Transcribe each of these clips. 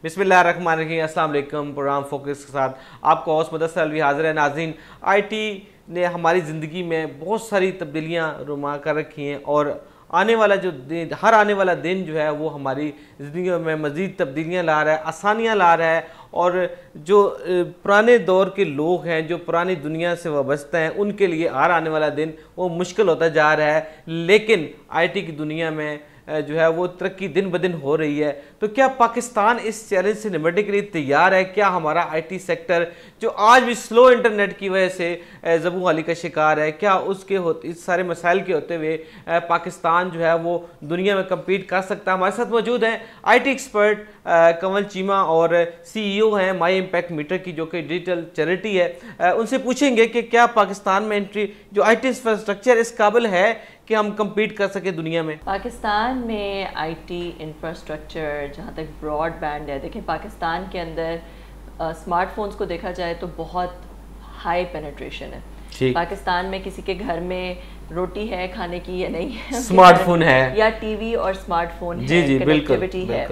بسم اللہ الرحمن الرحیم. السلام علیکم. پروگرام فوکس کے ساتھ آپ کو ہوسٹ مدثر الوی حاضر ہے. ناظرین, آئی ٹی نے ہماری زندگی میں بہت ساری تبدیلیاں رونما کر رکھی ہیں, اور آنے والا ہر آنے والا دن جو ہے وہ ہماری زندگیوں میں مزید تبدیلیاں لا رہا ہے, آسانیاں لا رہا ہے, اور جو پرانے دور کے لوگ ہیں, جو پرانی دنیا سے وابستہ ہیں, ان کے لیے ہر آنے والا دن وہ مشکل ہوتا جا رہا ہے. لیکن آئی ٹی کی دنیا میں جو ہے وہ ترقی دن بدن ہو رہی ہے. تو کیا پاکستان اس چیلنج سے نمٹنے کے لیے تیار ہے؟ کیا ہمارا آئی ٹی سیکٹر جو آج بھی سلو انٹرنیٹ کی وجہ سے زبوں حالی کا شکار ہے, کیا اس سارے مسائل کے ہوتے ہوئے پاکستان جو ہے وہ دنیا میں کمپیٹ کر سکتا ہے؟ ہمارے ساتھ موجود ہیں آئی ٹی ایکسپرٹ کنول چیمہ, اور سی ای او ہیں مائی امپیکٹ میٹر کی, جو کہ ڈیجیٹل چیریٹی ہے. ان سے پوچھیں گے کہ کیا پاکستان میں جو آئی ٹی انفراسٹرکچر اس قابل ہے کہ ہم کمپیٹ کر سکیں دنیا میں؟ پاکستان میں آئی ٹی انفراسٹرکچر جہاں تک براڈ بینڈ ہے, دیکھیں پاکستان کے اندر اسمارٹ فونز کو دیکھا جائے تو بہت ہائی پینیٹریشن ہے. پاکستان میں کسی کے گھر میں روٹی ہے کھانے کی یا نہیں ہے, اسمارٹ فون ہے یا ٹی وی اور اسمارٹ فون ہے, کنیکٹیوٹی ہے.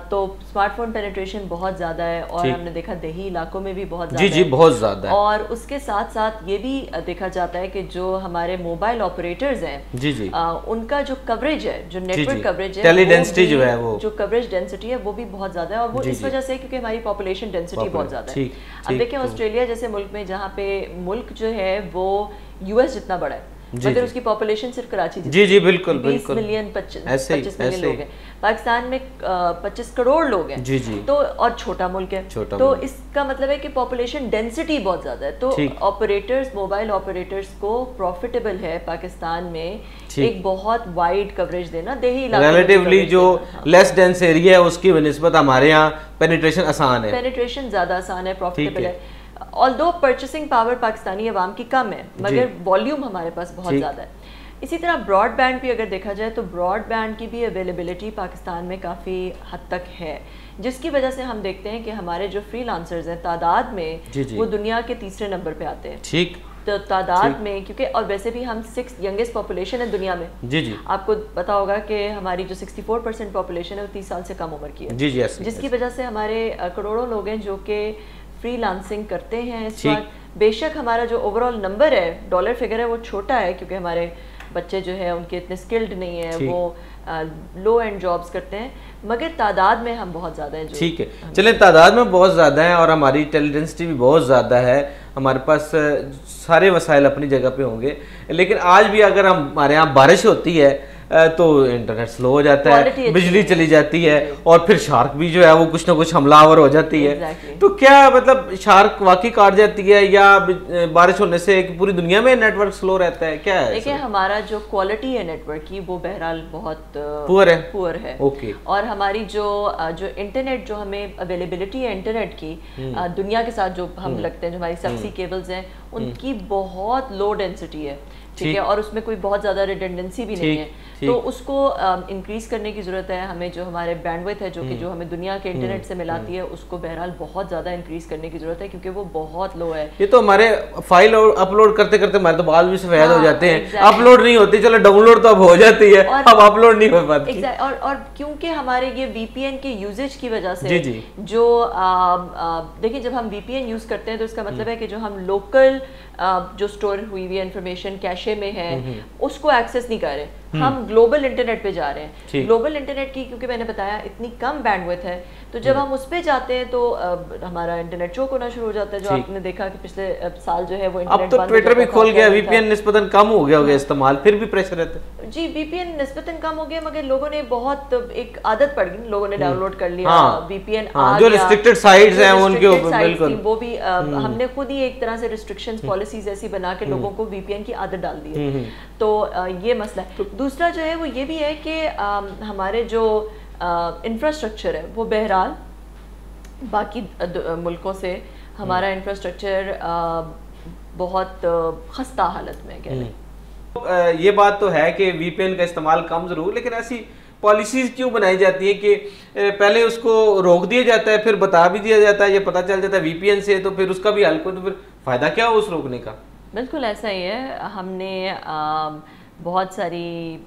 تو اسمارٹ فون پینیٹریشن بہت زیادہ ہے, اور ہم نے دیکھا دیہی علاقوں میں بھی بہت زیادہ ہے. بہت زیادہ ہے. اور اس کے ساتھ ساتھ یہ بھی دیکھا جاتا ہے کہ جو ہمارے موبائل آپریٹرز ہیں ان کا جو کوریج ہے, جو نیٹ ورک کوریج ہے, ٹیلی ڈینسٹی جو ہے, وہ جو کوریج ڈینسٹی ہے وہ بھی بہت زیادہ ہے, اور وہ اس وجہ سے کیونکہ ہماری پاپولیشن ڈینسٹی بہت زیادہ ہے. اب دیکھیں آسٹریلیا جیسے ملک میں, جہاں پہ ملک جو ہے وہ یو ایس جتنا بڑا ہے, مگر اس کی پاپولیشن صرف کراچی جتنی, بالکل 20 ملین 25 ملین لوگ ہیں. پاکستان میں 25 کروڑ لوگ ہیں, تو اور چھوٹا ملک ہے, تو اس کا مطلب ہے کہ پاپولیشن ڈینسٹی بہت زیادہ ہے. تو آپریٹرز, موبائل آپریٹرز کو پروفیٹیبل ہے پاکستان میں ایک بہت وائڈ کوریج دینا. دیہی علاقوں میں ریلیٹیولی جو لیس ڈینس ایریا ہے اس کی بنسبت ہمارے یہاں پینیٹریشن آسان ہے, پینیٹریشن زیادہ آسان ہے, پروفیٹیبل ہے. آلدو پرچیسنگ پاور پاکستانی عوام کی کم ہے, مگر والیوم ہمارے پاس بہت زیادہ ہے. اسی طرح براڈ بینڈ بھی اگر دیکھا جائے تو براڈ بینڈ کی بھی اویلیبلٹی پاکستان میں کافی حد تک ہے, جس کی وجہ سے ہم دیکھتے ہیں کہ ہمارے جو فری لانسرز ہیں تعداد میں وہ دنیا کے تیسرے نمبر پہ آتے ہیں. تو تعداد میں, کیونکہ اور ویسے بھی ہم 6 ینگسٹ پاپولیشن ہے دنیا میں. آپ کو پتا ہوگا کہ ہماری جو 64% پاپولیشن ہے وہ 30 سال سے کم عمر کی ہے, جس کی وجہ سے ہمارے کروڑوں لوگ ہیں جو کہ فری لانسنگ کرتے ہیں اس وقت. بے شک ہمارا جو اوور آل نمبر ہے, ڈالر فگر ہے, وہ چھوٹا ہے, کیونکہ ہمارے بچے جو ہے ان کے اتنے سکلڈ نہیں ہیں, وہ لو اینڈ جابس کرتے ہیں, مگر تعداد میں ہم بہت زیادہ ہیں. ٹھیک ہے, چلیں تعداد میں بہت زیادہ ہیں, اور ہماری ٹیلیڈنسٹی بھی بہت زیادہ ہے, ہمارے پاس سارے وسائل اپنی جگہ پہ ہوں گے. لیکن آج بھی اگر ہمارے یہاں بارش ہوتی ہے تو انٹرنیٹ سلو ہو جاتا ہے, بجلی چلی جاتی ہے, اور پھر شارک بھی جو ہے وہ کچھ نہ کچھ حملہ آور ہو جاتی ہے. تو کیا مطلب شارک واقعی کاٹ جاتی ہے, یا بارش ہونے سے پوری دنیا میں نیٹ ورک سلو رہتا ہے, کیا ہے؟ دیکھیں ہمارا جو کوالٹی ہے نیٹ ورک کی وہ بہرحال بہت پور ہے. اور ہماری جو انٹرنیٹ, جو ہمیں اویلیبلٹی ہے انٹرنیٹ کی دنیا کے ساتھ جو ہم لگتے ہیں, جو ہماری سبسی کیبلز ہیں, ان کی بہت لو ڈینسٹی ہے, ٹھیک ہے, اور اس میں کوئی بہت زیادہ ریڈنڈنسی بھی نہیں ہے. تو اس کو انکریز کرنے کی ضرورت ہے ہمیں. جو ہمارے بینڈ ویڈتھ ہے, جو ہمیں دنیا کے انٹرنیٹ سے ملاتی ہے, اس کو بہرحال بہت زیادہ انکریز کرنے کی ضرورت ہے, کیونکہ وہ بہت لو ہے. یہ تو ہمارے فائل اپلوڈ کرتے کرتے ہمارے تو بال بھی سفید ہو جاتے ہیں, اپلوڈ نہیں ہوتی, چلو ڈاؤن لوڈ تو اب ہو جاتی ہے, اب اپلوڈ نہیں ہو پاتی. اور کیونکہ ہمارے یہ وی پی این کے یوزیج کی وجہ سے, جو دیکھیں جب ہم وی پی این یوز کرتے ہیں تو اس کا مطلب ہے کہ جو ہم لوکل جو اسٹور ہوئی ہوئی انفارمیشن کیشے میں ہے اس کو ایکسیس نہیں کر رہے, ہم گلوبل انٹرنیٹ پہ جا رہے ہیں. گلوبل انٹرنیٹ کی, کیونکہ میں نے بتایا اتنی کم بینڈ ویڈتھ ہے, تو جب ہم اس پہ جاتے ہیں تو ہمارا انٹرنیٹ چوک ہونا شروع ہو جاتا ہے. جو آپ نے دیکھا کہ پچھلے سال جو ہے وہ اب تو ٹویٹر بھی کھول گیا, وی پی این نسبتاً کم ہو گیا استعمال, پھر بھی پریشر رہتا ہے. جی وی پی این نسبتاً کم ہو گیا, مگر لوگوں نے بہت ایک عادت پڑ گئی, لوگوں نے ڈاؤن لوڈ کر لیا وی پی این, جو ریسٹرکٹڈ سائٹس ہیں ان کے اوپر بالکل وہ بھی ہم نے خود ہی ایک طرح سے ریسٹرکشنز پالیسیز ایسی بنا کے لوگوں کو وی پی این کی عادت ڈال دی ہے. تو یہ مسئلہ ہے. دوسرا جو ہے وہ یہ بھی ہے کہ ہمارے جو انفراسٹرکچر ہے وہ بہرحال باقی ملکوں سے ہمارا انفراسٹرکچر بہت خستہ حالت میں کہہ لیں. یہ بات تو ہے کہ وی پی این کا استعمال کم ضرور, لیکن ایسی پالیسیز کیوں بنائی جاتی ہیں کہ پہلے اس کو روک دیا جاتا ہے, پھر بتا بھی دیا جاتا ہے, یہ پتہ چل جاتا ہے وی پی این سے, تو پھر اس کا بھی حل کو, تو پھر فائدہ کیا ہو اس روکنے کا؟ بالکل ایسا ہی ہے. ہم نے بہت ساری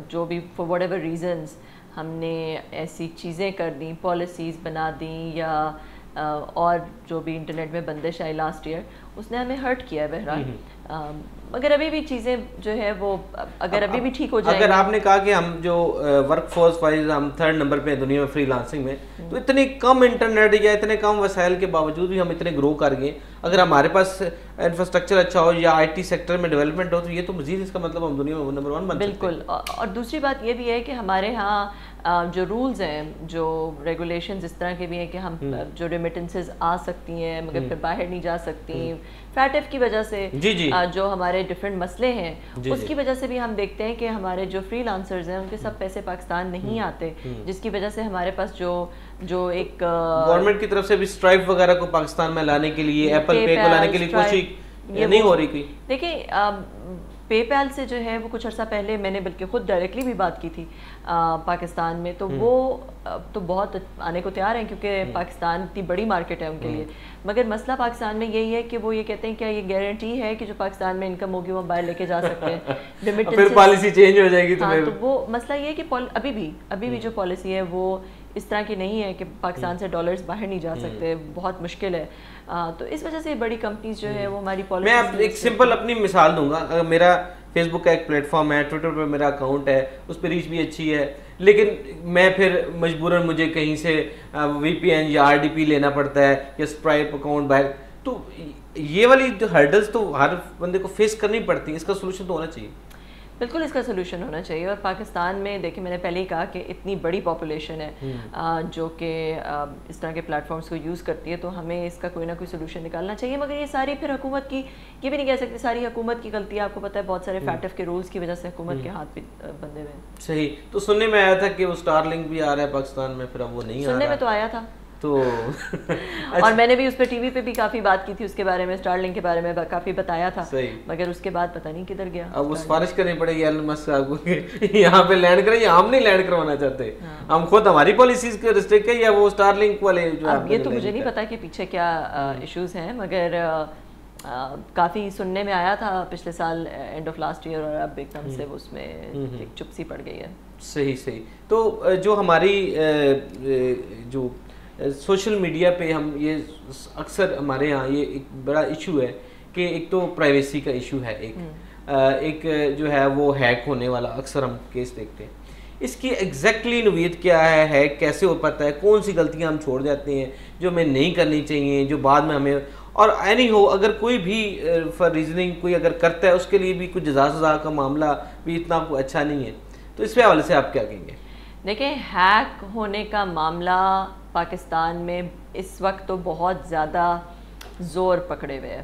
جو بھی فار واٹ ایور ریزنز ہم نے ایسی چیزیں کر دیں, پالیسیز بنا دیں, یا اور جو بھی انٹرنیٹ میں بندش آئی لاسٹ ایئر, اس نے ہمیں ہرٹ کیا ہے بہرحال. مگر ابھی بھی چیزیں جو ہے وہ اگر ابھی بھی ٹھیک ہو جائیں. اگر آپ نے کہا کہ ہم جو ورک فورس وائز ہم 3rd نمبر پہ ہیں دنیا میں فری لانسنگ میں, تو اتنے کم انٹرنیٹ یا اتنے کم وسائل کے باوجود بھی ہم اتنے گرو کر گئے. اگر ہمارے پاس انفراسٹرکچر اچھا ہو یا آئی ٹی سیکٹر میں ڈیولپمنٹ ہو, تو یہ تو مزید اس کا مطلب ہم دنیا میں نمبر 1 بن سکتے ہیں. بالکل. اور دوسری بات یہ بھی ہے کہ ہمارے ہاں جو رولز ہیں, جو ریگولیشنز اس طرح کے بھی ہیں کہ ہم جو ریمیٹنسز آ سکتی ہیں مگر پھر باہر نہیں جا سکتی, فیٹ ایف کی وجہ سے جو ہمارے ڈفرینٹ مسئلے ہیں اس کی وجہ سے بھی ہم دیکھتے ہیں کہ ہمارے جو فری لانسرز ہیں ان کے سب پیسے پاکستان نہیں آتے, جس کی وجہ سے ہمارے پاس جو ایک گورنمنٹ کی طرف سے بھی اسٹرائپ وغیرہ کو پاکستان میں لانے کے لیے, ایپل پے کو لانے کے لیے کوشش نہیں ہو رہی. کوئی دیکھیں پے پیل سے جو ہے وہ کچھ عرصہ پہلے میں نے بلکہ خود ڈائریکٹلی بھی بات کی تھی پاکستان میں, تو وہ تو بہت آنے کو تیار ہیں کیونکہ پاکستان اتنی بڑی مارکیٹ ہے ان کے لیے. مگر مسئلہ پاکستان میں یہی ہے کہ وہ یہ کہتے ہیں کیا یہ گارنٹی ہے کہ جو پاکستان میں انکم ہوگی وہ باہر لے کے جا سکتے ہیں, پھر پالیسی چینج ہو جائے گی. تو وہ مسئلہ یہ ہے کہ ابھی بھی جو پالیسی ہے وہ اس طرح کی نہیں ہے کہ پاکستان سے ڈالرز باہر نہیں جا سکتے, بہت مشکل ہے. تو اس وجہ سے بڑی کمپنیز جو ہے وہ ہماری پالیسی. میں اب ایک سمپل اپنی مثال دوں گا. میرا فیس بک کا ایک پلیٹ فارم ہے, ٹویٹر پہ میرا اکاؤنٹ ہے, اس پہ ریچ بھی اچھی ہے, لیکن میں پھر مجبوراً مجھے کہیں سے وی پی این یا آر ڈی پی لینا پڑتا ہے یا اسپرائپ اکاؤنٹ باہر. تو یہ والی جو ہرڈلز تو ہر بندے کو فیس کرنی پڑتی ہیں, اس کا سولوشن تو ہونا چاہیے. بالکل اس کا سلوشن ہونا چاہیے. اور پاکستان میں دیکھیں میں نے پہلے ہی کہا کہ اتنی بڑی پاپولیشن ہے جو کہ اس طرح کے پلیٹ فارمس کو یوز کرتی ہے, تو ہمیں اس کا کوئی نہ کوئی سلوشن نکالنا چاہیے. مگر یہ ساری پھر حکومت کی, یہ بھی نہیں کہہ سکتے ساری حکومت کی غلطی ہے. آپ کو پتہ ہے بہت سارے فیٹ ایف کے رولز کی وجہ سے حکومت کے ہاتھ بھی بندے ہوئے ہیں. صحیح. تو سننے میں آیا تھا کہ وہ اسٹار لنک بھی آ رہا ہے پاکستان میں, پھر اب وہ نہیں آ رہا. سننے میں تو آیا تھا, تو اور میں نے بھی اس پہ ٹی وی پہ بھی کافی بات کی تھی اس کے بارے میں, اسٹار لنک کے بارے میں کافی بتایا تھا, مگر اس کے بعد پتہ نہیں کدھر گیا. اب وہ سفارش کرنی پڑے گی ایلن مسک صاحب کو یہاں پہ لینڈ کریں, یا ہم نہیں لینڈ کروانا چاہتے, ہم خود ہماری پالیسیز کے ریسٹرکٹ ہیں, یا وہ اسٹار لنک والے جو. اب یہ تو مجھے نہیں پتا کہ پیچھے کیا ایشوز ہیں, مگر کافی سننے میں آیا تھا پچھلے سال اینڈ آف لاسٹ ایئر, اور اب ایک دم سے اس میں ایک چپ سی پڑ گئی ہے. صحیح. تو جو ہماری جو سوشل میڈیا پہ ہم یہ اکثر ہمارے ہاں یہ ایک بڑا ایشو ہے کہ ایک تو پرائیویسی کا ایشو ہے, ایک جو ہے وہ ہیک ہونے والا اکثر ہم کیس دیکھتے ہیں. اس کی ایگزیکٹلی نوعیت کیا ہے, ہیک کیسے ہو پاتا ہے, کون سی غلطیاں ہم چھوڑ جاتے ہیں جو ہمیں نہیں کرنی چاہیے, جو بعد میں ہمیں, اور اینی ہو اگر کوئی بھی فار ریزننگ کوئی اگر کرتا ہے اس کے لیے بھی کچھ جزا سزا کا معاملہ بھی اتنا اچھا نہیں ہے. تو اس حوالے سے آپ کیا کہیں گے؟ دیکھیں ہیک ہونے کا معاملہ پاکستان میں اس وقت تو بہت زیادہ زور پکڑے ہوئے ہے,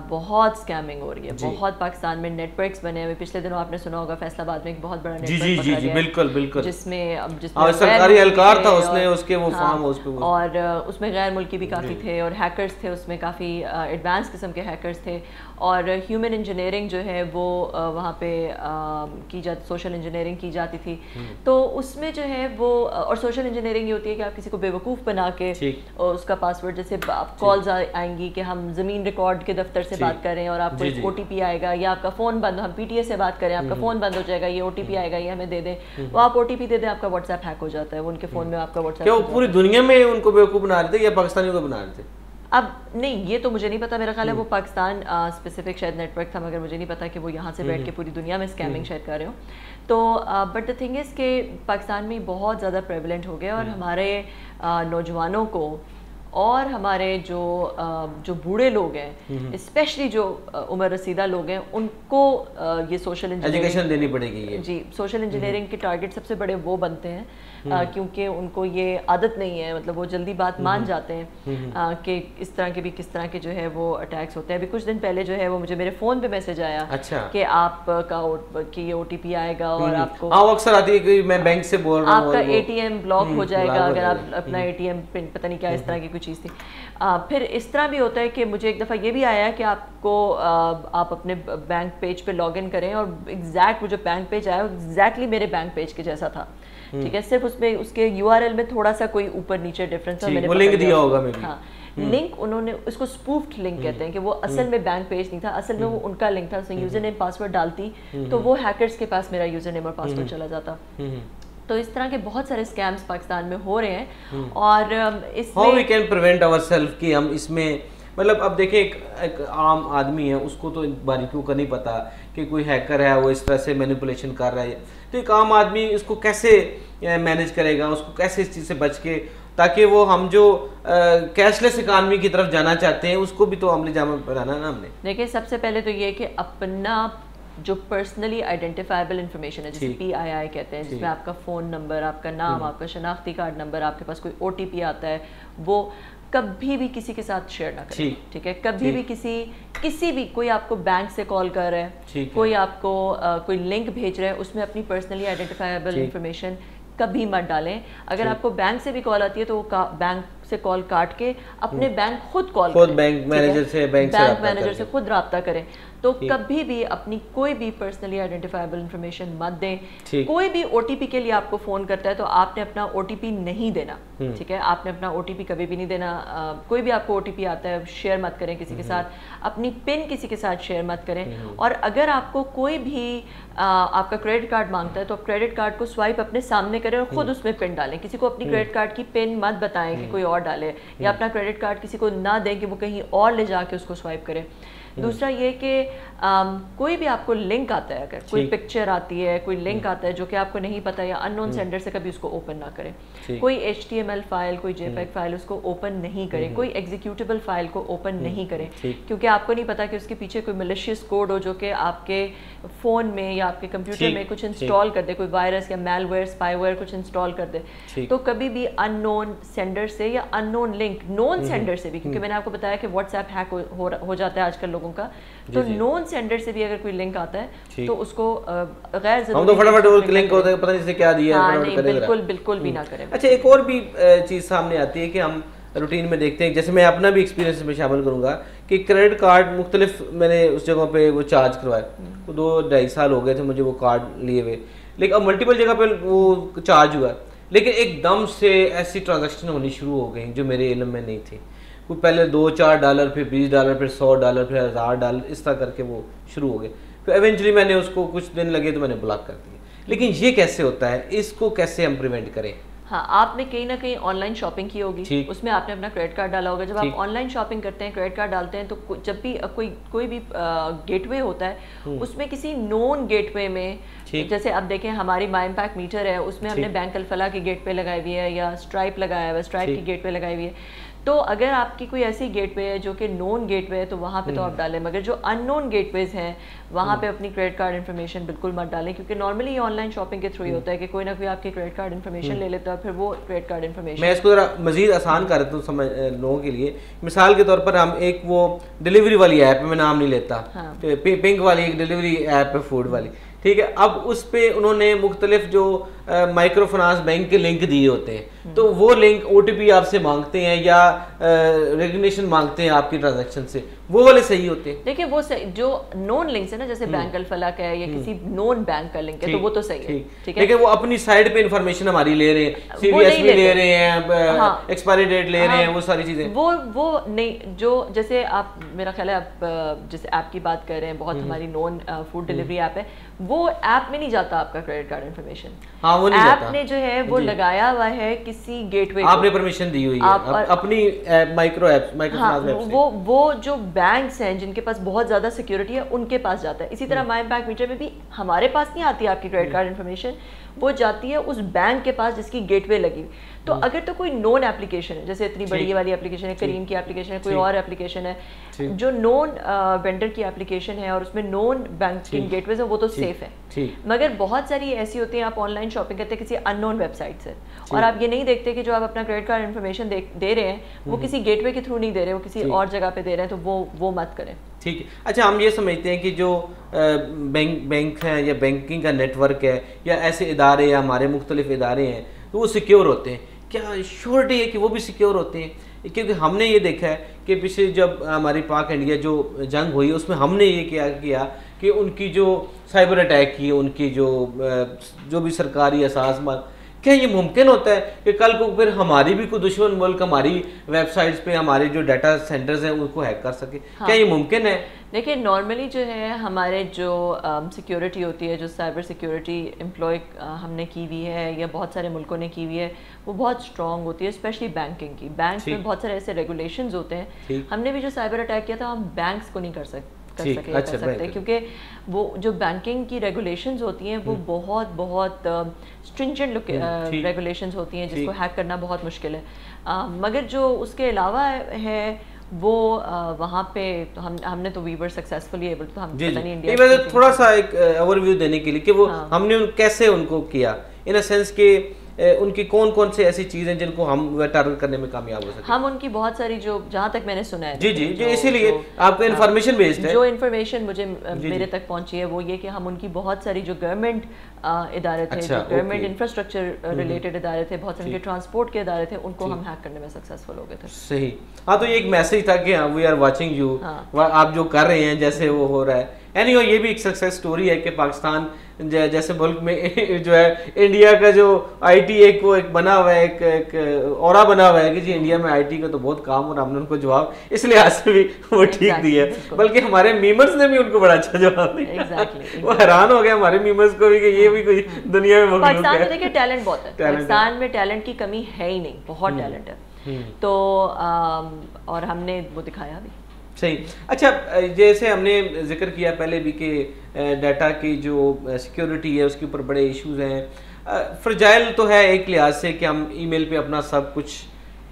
بہت اسکیمنگ ہو رہی ہے, بہت پاکستان میں نیٹ ورکس بنے ہوئے. پچھلے دنوں آپ نے سنا ہوگا فیصل آباد میں ایک بہت بڑا نیٹ ورک پکڑا گیا, بالکل, جس میں سرکاری اہلکار تھا اس نے, اس کے وہ فارم ہاؤس پہ, اور اس میں غیر ملکی بھی کافی تھے, اور ہیکرز تھے اس میں, کافی ایڈوانس قسم کے ہیکرز تھے, اور ہیومن انجینئرنگ جو ہے وہ وہاں پہ کی جاتی, سوشل انجینئرنگ کی جاتی تھی. تو اس میں جو ہے وہ, اور سوشل انجینئرنگ یہ ہوتی ہے کہ آپ کسی کو بیوقوف بنا کے اس کا پاسورڈ, جیسے کالز آئیں گی کہ ہم زمین ریکارڈ کے دفتر سے بات کر رہے ہیں اور آپ کو ایک او ٹی پی آئے گا, یا آپ کا فون بند, ہم پی ٹی اے سے بات کریں, آپ کا فون بند ہو جائے گا, یہ او ٹی پی آئے گا, یہ ہمیں دے دیں, وہ آپ او ٹی پی دے دیں, آپ کا واٹس ایپ ہیک ہو جاتا ہے, وہ ان کے فون میں آپ کا واٹس ایپ. کیا وہ پوری دنیا میں ان کو بیوقوف بنا رہے تھے یا پاکستانیوں کو بنا رہے تھے؟ اب نہیں, یہ تو مجھے نہیں پتا, میرا خیال ہے وہ پاکستان اسپیسیفک شاید نیٹ ورک تھا, مگر مجھے نہیں پتا کہ وہ یہاں سے بیٹھ کے پوری دنیا میں اسکیمنگ شاید کر رہے ہوں. تو بٹ دا تھنگ از کہ پاکستان میں بہت زیادہ پریولنٹ ہو گیا, اور ہمارے نوجوانوں کو اور ہمارے جو بوڑھے لوگ ہیں, اسپیشلی جو عمر رسیدہ لوگ ہیں, ان کو یہ سوشل ایجوکیشن دینی پڑے گی. جی, سوشل انجینئرنگ کے ٹارگیٹ سب سے بڑے وہ بنتے ہیں کیونکہ ان کو یہ عادت نہیں ہے, مطلب وہ جلدی بات مان جاتے ہیں کہ اس طرح کے بھی کس طرح کے جو ہے وہ اٹیکس ہوتے ہیں. ابھی کچھ دن پہلے جو ہے وہ مجھے میرے فون پہ میسج آیا کہ آپ کا کہ یہ او ٹی پی آئے گا, اور آپ کو اکثر آتی ہے کہ میں بینک سے بول رہا ہوں, آپ کا اے ٹی ایم بلاک ہو جائے گا اگر آپ اپنا اے ٹی ایم پن, پتہ نہیں کیا اس طرح کی کوئی چیز تھی. پھر اس طرح بھی ہوتا ہے کہ مجھے ایک دفعہ یہ بھی آیا کہ آپ کو آپ اپنے بینک پیج پہ لاگ ان کریں, اور ایگزیکٹ وہ جو بینک پیج آیا وہ ایگزیکٹلی میرے بینک پیج کے جیسا تھا. ٹھیک ہے, صرف اس میں اس کے یو آر ایل میں تھوڑا سا کوئی اوپر نیچے ڈفرینس تھا, میں نے لنک دیا ہوگا. ہاں, لنک انہوں نے اس کو اسپوفڈ لنک کہتے ہیں, کہ وہ اصل میں بینک پیج نہیں تھا, اصل میں وہ ان کا لنک تھا. اس نے یوزر نیم پاسورڈ ڈالتی تو وہ ہیکرز کے پاس میرا یوزر نیم اور پاسورڈ چلا جاتا. تو اس طرح کے بہت سارے اسکیمز پاکستان میں ہو رہے ہیں. اور اس how we can prevent our self کہ ہم اس میں مطلب اب دیکھیں ایک عام آدمی ہے اس کو تو باریکیوں کا نہیں پتا کہ کوئی ہیکر ہے وہ اس طرح سے مینیپولیشن کر رہا ہے, تو ایک عام آدمی اس کو کیسے مینیج کرے گا, اس کو کیسے اس چیز سے بچ کے, تاکہ وہ ہم جو کیش لیس اکانومی کی طرف جانا چاہتے ہیں اس کو بھی تو عملی جامہ پہنانا ہے نا ہم نے. دیکھیں سب سے پہلے تو یہ کہ اپنا جو پرسنلی آئیڈینٹیفائبل انفارمیشن ہے جسے PII کہتے ہیں, جس میں آپ کا فون نمبر, آپ کا نام, آپ کا شناختی کارڈ نمبر, آپ کے پاس کوئی OTP آتا ہے, وہ کبھی بھی کسی کے ساتھ شیئر نہ کریں. ٹھیک ہے, کبھی بھی کسی بھی کوئی آپ کو بینک سے کال کر رہا ہے, کوئی آپ کو کوئی لنک بھیج رہا ہے, اس میں اپنی پرسنلی آئیڈینٹیفائبل انفارمیشن کبھی مت ڈالیں. اگر آپ کو بینک سے بھی کال آتی ہے تو وہ بینک سے کال کاٹ کے اپنے بینک خود کال کریں, بینک مینیجر سے خود رابطہ کریں. تو کبھی بھی اپنی کوئی بھی پرسنلی آئیڈینٹیفائبل انفارمیشن مت دیں. کوئی بھی OTP کے لیے آپ کو فون کرتا ہے تو آپ نے اپنا OTP نہیں دینا. ٹھیک ہے, آپ نے اپنا OTP کبھی بھی نہیں دینا. کوئی بھی آپ کو OTP آتا ہے شیئر مت کریں کسی کے ساتھ, اپنی پن کسی کے ساتھ شیئر مت کریں. اور اگر آپ کو کوئی بھی آپ کا کریڈٹ کارڈ مانگتا ہے تو آپ کریڈٹ کارڈ کو سوائپ اپنے سامنے کریں اور خود اس میں پن ڈالیں. کسی کو اپنی کریڈٹ کارڈ کی پن مت بتائیں کہ کوئی اور ڈالے, یا اپنا کریڈٹ کارڈ کسی کو نہ دیں کہ وہ کہیں اور لے جا کے اس کو سوائپ کرے. دوسرا یہ کہ کوئی بھی آپ کو لنک آتا ہے, اگر کوئی پکچر آتی ہے, کوئی لنک آتا ہے جو کہ آپ کو نہیں پتا یا ان نون سینڈر سے کبھی اس کو اوپن نہ کریں. کوئی HTML فائل, کوئی JPEG فائل اس کو اوپن نہیں کریں. کوئی ایگزیکیوٹیبل فائل کو اوپن نہیں کریں, کیونکہ آپ کو نہیں پتا کہ اس کے پیچھے کوئی ملیشیس کوڈ ہو جو کہ آپ کے فون میں یا آپ کے کمپیوٹر میں کچھ انسٹال کر دے, کوئی وائرس یا میل ویئر, اسپائی ویئر کچھ انسٹال کر دے. تو کبھی بھی ان نون سینڈر سے یا ان نون لنک, نون سینڈر سے بھی, کیونکہ میں نے آپ کو بتایا کہ واٹس ایپ ہیک ہو جاتا ہے آج کل لوگوں کا, تو نون سینڈر سے بھی اگر کوئی لنک آتا ہے تو اس کو غیر ضروری, ہم تو فٹافٹ لنک ہوتا ہے پتہ نہیں سے کیا دیا ہے, بالکل بھی نہ کریں. اچھا ایک اور بھی چیز سامنے آتی ہے کہ ہم روٹین میں دیکھتے ہیں, جیسے میں اپنا بھی ایکسپیرینس میں شامل کروں گا کہ کریڈٹ کارڈ مختلف میں نے اس جگہ پہ وہ چارج کروائے, 2-2.5 سال ہو گئے تھے مجھے وہ کارڈ لیے ہوئے, لیکن اب ملٹیپل جگہ پہ وہ چارج ہوا, لیکن ایک دم سے ایسی ٹرانزیکشن ہونی شروع ہو گئی جو میرے علم میں نہیں تھی. پہلے $2-4 پھر $20 پھر $100 پھر $1000 اس طرح کر کے وہ شروع ہو گئے. پھر ایونچولی میں نے اس کو کچھ دن لگے تو میں نے بلاک کر دیا. لیکن یہ کیسے ہوتا ہے, اس کو کیسے ہم پریونٹ کریں؟ ہاں, آپ نے کہیں نہ کہیں آن لائن شاپنگ کی ہوگی, اس میں آپ نے اپنا کریڈٹ کارڈ ڈالا ہوگا. جب آپ آن لائن شاپنگ کرتے ہیں, کریڈٹ کارڈ ڈالتے ہیں, تو جب بھی کوئی بھی گیٹ وے ہوتا ہے اس میں کسی نون گیٹ وے میں, جیسے اب دیکھیں ہماری مائی امپیکٹ میٹر ہے, اس میں ہم نے بینک الفلاح کی گیٹ پہ لگائی ہوئی ہے یا اسٹرائپ لگایا ہوا ہے, اسٹرائپ کی گیٹ پہ لگائی ہوئی ہے. تو اگر آپ کی کوئی ایسی گیٹ وے ہے جو کہ نون گیٹ وے ہے تو وہاں پہ تو آپ ڈالیں, مگر جو ان نون گیٹ ویز ہیں وہاں پہ اپنی کریڈٹ کارڈ انفارمیشن بالکل مت ڈالیں, کیونکہ نارملی یہ آن لائن شاپنگ کے تھرو ہی ہوتا ہے کہ کوئی نہ کوئی آپ کی کریڈٹ کارڈ انفارمیشن لے لیتا ہے, پھر وہ کریڈٹ کارڈ انفارمیشن. میں اس کو ذرا مزید آسان کر دیتا ہوں سمجھ لوگوں کے لیے. مثال کے طور پر ہم ایک وہ ڈلیوری والی ایپ ہے, میں نام نہیں لیتا, پنک والی ایک ڈلیوری ایپ ہے فوڈ والی, ٹھیک ہے. اب اس پہ انہوں نے مختلف جو مائکرو فنانس بینک کے لنک دیے ہوتے ہیں, تو وہ لنک OTP آپ سے مانگتے ہیں یا ریکگنیشن مانگتے ہیں آپ کی ٹرانزیکشن سے, وہ والے صحیح ہوتے ہیں. دیکھیں وہ جو نون لنکس ہے نا, جیسے بینک الفلاح کا ہے یا کسی نون بینک کا لنک ہے, تو وہ تو صحیح ہے. ٹھیک ہے, لیکن وہ اپنی سائڈ پہ انفارمیشن ہماری لے رہے ہیں, CVS بھی لے رہے ہیں, ایکسپائری ڈیٹ لے رہے ہیں, وہ ساری چیزیں وہ نہیں. جو جیسے آپ, میرا خیال ہے آپ جیسے ایپ کی بات کر رہے ہیں, بہت ہماری نون فوڈ ڈلیوری ایپ ہے, وہ ایپ میں نہیں جاتا آپ کا کریڈٹ کارڈ انفارمیشن. ایپ نے جو ہے وہ لگایا ہوا ہے کسی گیٹ وے, آپ نے پرمیشن دی ہوئی ہے اپنی مائکرو ایپس, وہ جو بینکس ہیں جن کے پاس بہت زیادہ سیکیورٹی ہے ان کے پاس جاتا ہے. اسی طرح مائی امپیکٹ میٹر میں بھی ہمارے پاس نہیں آتی آپ کی کریڈٹ کارڈ انفارمیشن, وہ جاتی ہے اس بینک کے پاس جس کی گیٹ وے لگی. تو اگر تو کوئی نون ایپلیکیشن ہے, جیسے اتنی بڑی والی ایپلیکیشن ہے, کریم کی ایپلیکیشن ہے, کوئی اور ایپلیکیشن ہے جو نون وینڈر کی ایپلیکیشن ہے اور اس میں نون بینکنگ گیٹ ویز ہیں, وہ تو سیف ہے. مگر بہت ساری ایسی ہوتی ہیں, آپ آن لائن شاپنگ کرتے ہیں کسی ان نون ویب سائٹ سے, اور آپ یہ نہیں دیکھتے کہ جو آپ اپنا کریڈٹ کارڈ انفارمیشن دے رہے ہیں وہ کسی گیٹ وے کے تھرو نہیں دے رہے, وہ کسی اور جگہ پہ دے رہے ہیں, تو وہ مت کریں. ٹھیک ہے. اچھا, ہم یہ سمجھتے ہیں کہ جو بینک ہیں یا بینکنگ کا نیٹ ورک ہے یا ایسے ادارے یا ہمارے مختلف ادارے ہیں تو وہ سیکیور ہوتے ہیں. کیا شیورٹی ہے کہ وہ بھی سیکیور ہوتے ہیں؟ کیونکہ ہم نے یہ دیکھا ہے کہ پچھلے جب ہماری پاک انڈیا جو جنگ ہوئی اس میں ہم نے یہ کیا کہ ان کی جو سائبر اٹیک کی, ان کی جو بھی سرکاری اساس کیا یہ ممکن ہوتا ہے کہ کل کو پھر ہماری بھی کوئی دشمن ملک ہماری ویب سائٹس پہ ہمارے جو ڈیٹا سینٹرز ہیں ان کو ہیک کر سکے؟ کیا یہ ممکن ہے؟ دیکھیں نارملی جو ہے ہمارے جو سیکیورٹی ہوتی ہے، جو سائبر سیکیورٹی امپلائی ہم نے کی ہوئی ہے یا بہت سارے ملکوں نے کی ہوئی ہے، وہ بہت اسٹرانگ ہوتی ہے، اسپیشلی بینکنگ کی. بینکس میں بہت سارے ایسے ریگولیشنز ہوتے ہیں. ہم نے بھی جو سائبر اٹیک کیا تھا ہم بینکس کو نہیں کر سکتے کیونکہ وہ جو بینکنگ کی ریگولیشنز ہوتی ہیں وہ بہت بہت اسٹرنجنٹ ریگولیشنز ہوتی ہیں جس کو ہیک کرنا بہت مشکل ہے. مگر جو اس کے علاوہ ہے وہ وہاں پہ ہم نے تو وی ور سکسیسفلی ایبل تو ہم پتہ نہیں انڈیا تھوڑا سا ایک اوور ویو دینے کے لیے کہ وہ ہم نے کیسے ان کو کیا ان اے سینس کہ ان کی کون کون سے ایسی چیزیں جن کو ہم ٹارگٹ کرنے میں کامیاب ہو سکتے؟ ہم ان کی بہت ساری جو جہاں تک میں نے سنا ہے جی اسی لیے آپ کو انفارمیشن بیسڈ ہے. جو انفارمیشن مجھے میرے تک پہنچی ہے وہ یہ کہ ہم ان کی بہت ساری جو گورنمنٹ ادارے تھے، جو گورنمنٹ انفراسٹرکچر ریلیٹڈ ادارے تھے، بہت سارے ٹرانسپورٹ کے ادارے تھے، ان کو ہم ہیک کرنے میں سکسیسفل ہو گئے تھے. صحیح. ہاں تو یہ ایک میسج تھا کہ وی آر واچنگ یو، آپ جو کر رہے ہیں جیسے وہ ہو رہا ہے. اینیوے یہ بھی ایک سکسیس سٹوری ہے کہ پاکستان جیسے ملک میں جو ہے انڈیا کا جو آئی ٹی ایک وہ ایک بنا ہوا ہے، ایک اورا بنا ہوا ہے کہ جی انڈیا میں آئی ٹی کا تو بہت کام ہو رہا، ہم نے ان کو جواب اس لحاظ سے بھی وہ ٹھیک دیا ہے، بلکہ ہمارے میمرز نے بھی ان کو بڑا اچھا جواب دیا. وہ حیران ہو گئے ہمارے میمرز کو بھی کہ یہ بھی کوئی دنیا میں پاکستان میں دیکھیں ٹیلنٹ بہت ہے، پاکستان میں ٹیلنٹ کی کمی ہے ہی نہیں، بہت ٹیلنٹ ہے. تو اور ہم نے وہ دکھایا بھی. صحیح. اچھا جیسے ہم نے ذکر کیا پہلے بھی کہ ڈیٹا کی جو سیکیورٹی ہے اس کے اوپر بڑے ایشوز ہیں. فرجائل تو ہے ایک لحاظ سے کہ ہم ای میل پہ اپنا سب کچھ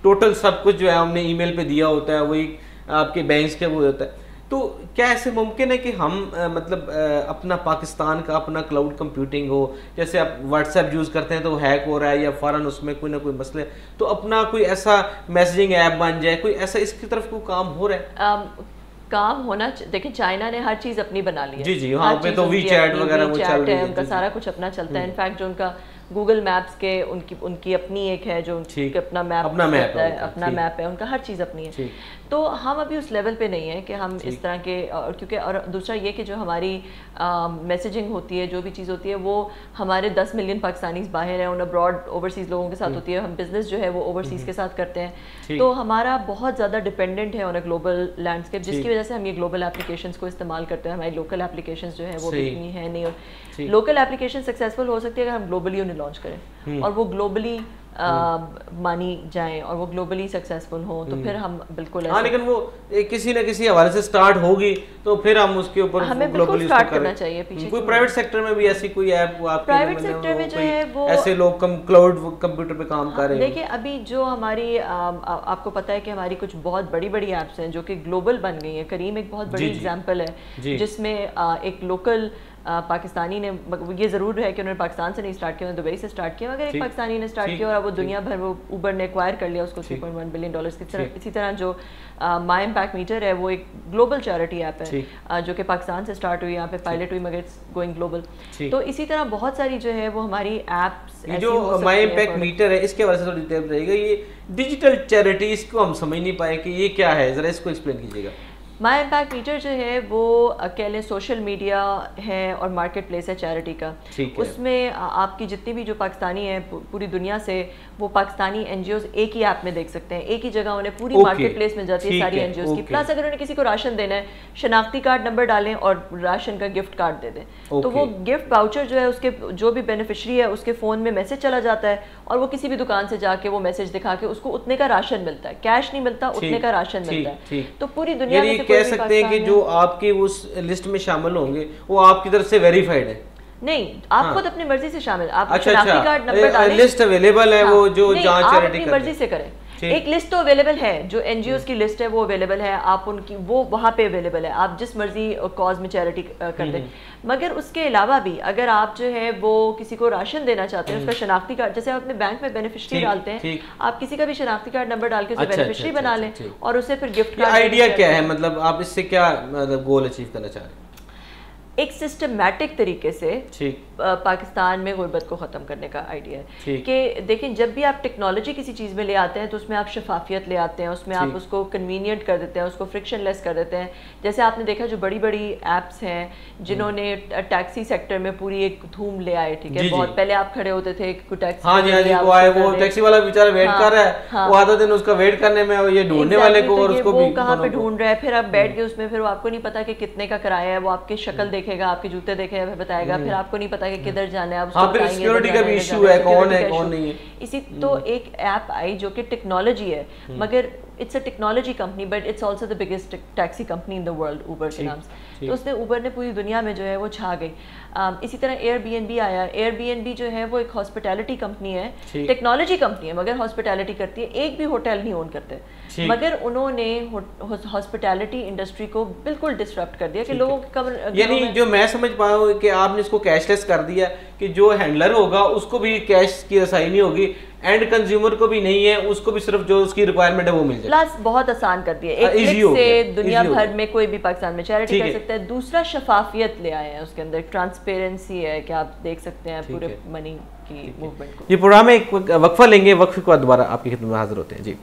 ٹوٹل سب کچھ جو ہے ہم نے ای میل پہ دیا ہوتا ہے، وہی آپ کے بینکس کے وہ ہوتا ہے. تو کیا ایسے ممکن ہے کہ ہم مطلب اپنا پاکستان کا اپنا کلاؤڈ کمپیوٹنگ ہو، جیسے آپ واٹس ایپ یوز کرتے ہیں تو وہ ہیک ہو رہا ہے یا فوراً اس میں کوئی نہ کوئی مسئلہ ہے، تو اپنا کوئی ایسا میسیجنگ ایپ بن جائے، کوئی ایسا اس کی طرف کوئی کام ہو رہا ہے؟ کام ہونا دیکھیں چائنا نے ہر چیز اپنی بنا لی ہے. جی وہاں پہ تو وی چیٹ وغیرہ وہ چل رہی ہے، ان کا سارا کچھ اپنا چلتا ہے. انفیکٹ جو ان کا گوگل میپس کے ان کی اپنی ایک ہے جو اپنا میپ ہے، اپنا میپ ہے، ان کا ہر چیز اپنی ہے. تو ہم ابھی اس لیول پہ نہیں ہیں کہ ہم اس طرح کے، کیونکہ اور دوسرا یہ کہ جو ہماری میسیجنگ ہوتی ہے، جو بھی چیز ہوتی ہے وہ ہمارے 10 ملین پاکستانیز باہر ہیں، ان ابراڈ اوورسیز لوگوں کے ساتھ ہوتی ہے. ہم بزنس جو ہے وہ اوورسیز کے ساتھ کرتے ہیں، تو ہمارا بہت زیادہ ڈپینڈنٹ ہے آن اے گلوبل لینڈسکیپ، جس کی وجہ سے ہم یہ گلوبل اپلیکیشنس کو استعمال کرتے ہیں. ہماری لوکل اپلیکیشنس جو ہے وہ بھی اتنی ہے نہیں، اور لوکل اپلیکیشن سکسیزفل ہو سکتی ہے اگر ہم گلوبلی انہیں لانچ کریں اور وہ گلوبلی مانی جائیں اور وہ گلوبلی سکسیسفل ہوں، تو پھر ہم بالکل ہاں. لیکن وہ کسی نہ کسی حوالے سے سٹارٹ ہوگی تو پھر ہم اس کے اوپر ہمیں بالکل سٹارٹ کرنا چاہیے. پیچھے کوئی پرائیویٹ سیکٹر میں بھی ایسی کوئی ایپ آپ کے پرائیویٹ سیکٹر میں جو ہے وہ ایسے لوگ کلاؤڈ کمپیوٹر پہ کام کر رہے ہیں؟ دیکھیں ابھی جو ہماری آپ کو پتہ ہے کہ ہماری کچھ بہت بڑی بڑی ایپس ہیں جو کہ گلوبل بن گئی ہیں. کریم ایک بہت بڑی ایگزامپل ہے جس میں ایک لوکل پاکستانی نے، یہ ضرور ہے کہ انہوں نے پاکستان سے نہیں اسٹارٹ کیا، انہوں نے دبئی سے اسٹارٹ کیا، مگر ایک پاکستانی نے اسٹارٹ کیا اور وہ دنیا بھر وہ اوبر نے ایکوائر کر لیا اس کو $3.1 بلین کی طرح. اسی طرح جو مائی امپیکٹ میٹر ہے وہ ایک گلوبل چیریٹی ایپ ہے جو کہ پاکستان سے اسٹارٹ ہوئی، یہاں پہ پائلٹ ہوئی مگر اٹس گوئنگ گلوبل. تو اسی طرح بہت ساری جو ہے وہ ہماری ایپس جو مائی امپیکٹ میٹر ہے اس کے حوالے سے تھوڑی ڈیٹیل رہے گا. یہ ڈیجیٹل چیریٹی اس کو ہم سمجھ نہیں پائے کہ یہ کیا ہے، ذرا اس کو ایکسپلین کیجیے گا. مائی امپیکٹ میٹر جو ہے وہ کہہ لیں سوشل میڈیا ہے اور مارکیٹ پلیس ہے چیریٹی کا. اس میں آپ کی جتنی بھی جو پاکستانی ہیں پوری دنیا سے، وہ پاکستانی این جی اوز ایک ہی ایپ میں دیکھ سکتے ہیں، ایک ہی جگہ انہیں پوری مارکیٹ پلیس مل جاتی ہے ساری این جی اوز کی. پلس اگر انہیں کسی کو راشن دینا ہے، شناختی کارڈ نمبر ڈالیں اور راشن کا گفٹ کارڈ دے دیں، تو وہ گفٹ واؤچر جو ہے اس کے جو بھی بینیفیشری ہے اس کے فون میں میسج چلا جاتا ہے اور وہ کسی بھی دکان سے جا کے وہ میسج دکھا کے اس کو اتنے کا راشن ملتا ہے. کیش نہیں ملتا، اتنے کا راشن ملتا ہے. تو پوری دنیا میں کہہ سکتے ہیں کہ جو آپ کی اس لسٹ میں شامل ہوں گے وہ آپ کی طرف سے ویریفائڈ ہے؟ نہیں، آپ خود اپنی مرضی سے شامل، آپ شناختی کارڈ نمبر ڈالیں، لسٹ اویلیبل ہے وہ جو جہاں چیریٹی اپنی مرضی سے کریں. ایک لسٹ تو اویلیبل ہے، جو این جی اوز کی لسٹ ہے وہ اویلیبل ہے، آپ ان کی وہ وہاں پہ اویلیبل ہے، آپ جس مرضی کاز میں چیریٹی کر دیں. مگر اس کے علاوہ بھی اگر آپ جو ہے وہ کسی کو راشن دینا چاہتے ہیں، اس کا شناختی کارڈ، جیسے آپ اپنے بینک میں بینیفیشری ڈالتے ہیں، آپ کسی کا بھی شناختی کارڈ نمبر ڈال کے اسے بینیفیشری بنا لیں اور اسے پھر گفٹ کارڈ. آئیڈیا کیا ہے، مطلب آپ اس سے کیا گول اچیو کرنا چاہ رہے ہیں؟ ایک سسٹمیٹک طریقے سے پاکستان میں غربت کو ختم کرنے کا آئیڈیا ہے کہ دیکھیں جب بھی آپ ٹیکنالوجی کسی چیز میں لے آتے ہیں تو اس میں آپ شفافیت لے آتے ہیں, اس میں آپ اس کو کنوینئنٹ کر دیتے ہیں, اس کو فرکشن لیس کر دیتے ہیں. جیسے آپ نے دیکھا جو بڑی بڑی ایپس ہیں جنہوں نے ٹیکسی سیکٹر میں پوری ایک دھوم لے آئے, ٹھیک ہے, بہت پہلے آپ کھڑے ہوتے تھے وہ ٹیکسی والا بیچارہ ویٹ کر رہا ہے, وہ آدھا دن اس کا ویٹ کرنے میں, یہ ڈھونڈنے والے کو اور اس کو بھی کہاں پہ ڈھونڈ رہا ہے, پھر آپ بیٹھ کے اس میں, پھر آپ کو نہیں پتا کہ کتنے کا کرایہ ہے, وہ آپ کی شکل دیکھے گا, آپ کے جوتے دیکھے گا, بتائے گا, پھر آپ کو نہیں پتا کہ کدھر جانا ہے, آپ پھر سیکیورٹی کا بھی ایشو ہے, کون ہے کون نہیں ہے. اسی تو ایک ایپ آئی جو کہ ٹیکنالوجی ہے, مگر it's a technology company but it's also the biggest taxi company in the world, Uber کے نام سے. تو اس نے اوبر نے پوری دنیا میں جو ہے وہ چھا گئی. اسی طرح ایئر بی این بی آیا. ایئر بی این بی جو ہے وہ ایک ہاسپٹیلٹی کمپنی ہے, ٹیکنالوجی کمپنی ہے مگر ہاسپٹیلٹی کرتی ہے. ایک بھی ہوٹل نہیں اون کرتے, مگر انہوں نے ہاسپٹیلٹی انڈسٹری کو بالکل ڈسرپٹ کر دیا کہ لوگوں کے یعنی جو میں سمجھ پایا ہوں کہ آپ نے اس کو کیش لیس کر دیا کہ جو ہینڈلر ہوگا اس کو بھی کیش کی رسائی نہیں ہوگی, اینڈ کنزیومر کو بھی نہیں ہے, اس کو بھی صرف جو اس کی ریکوائرمنٹ ہے وہ مل جائے. پلس بہت آسان کر دیا, ایک کلک سے دنیا بھر میں کوئی بھی پاکستان میں چیریٹی کر سکتا ہے. دوسرا شفافیت لے آئے ہیں, اس کے اندر ٹرانسپیرنسی ہے کہ آپ دیکھ سکتے ہیں پورے منی کی موومنٹ کو. یہ پروگرام میں ایک وقفہ لیں گے, وقفے کے بعد دوبارہ آپ کی خدمت میں حاضر ہوتے ہیں. جی